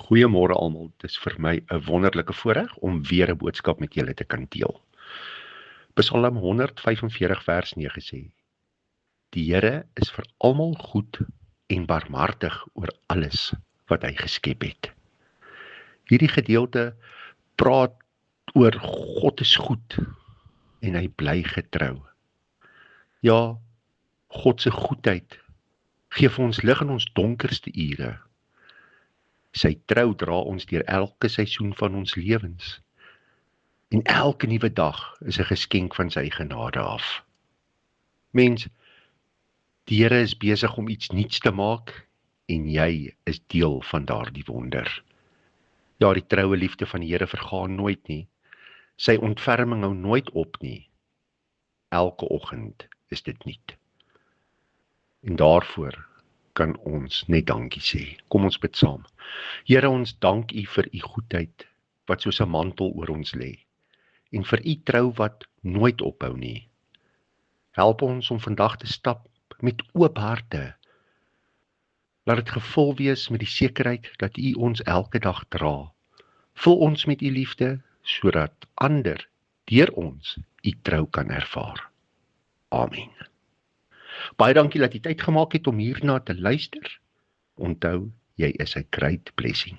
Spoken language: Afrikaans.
Goeiemôre almal, dit is vir my 'n wonderlike voorreg om weer 'n boodskap met julle te kan deel. Psalm 145 vers 9 sê: Die Here is vir almal goed en barmhartig oor alles wat hy geskep het. Hierdie gedeelte praat oor God is goed en hy bly getrou. Ja, God se goedheid gee vir ons lig in ons donkerste ure. Sy trou dra ons deur elke seisoen van ons lewens. En elke nuwe dag is 'n geskenk van sy genade af. Mens, die Here is besig om iets nuuts te maak en jy is deel van daardie wonder. Ja, die troue liefde van die Here vergaan nooit nie. Sy ontferming hou nooit op nie. Elke oggend is dit nuut. En daarvoor kan ons net dankie sê. Kom ons bid saam. Here, ons dank U vir U goedheid wat soos 'n mantel oor ons lê. En vir U trou wat nooit ophou nie. Help ons om vandag te stap met oop harte. Laat dit gevul wees met die sekerheid dat U ons elke dag dra. Vul ons met U liefde, sodat ander deur ons U trou kan ervaar. Amen. Baie dankie dat jy tyd gemaak het om hierna te luister. Onthou, jy is 'n great blessing.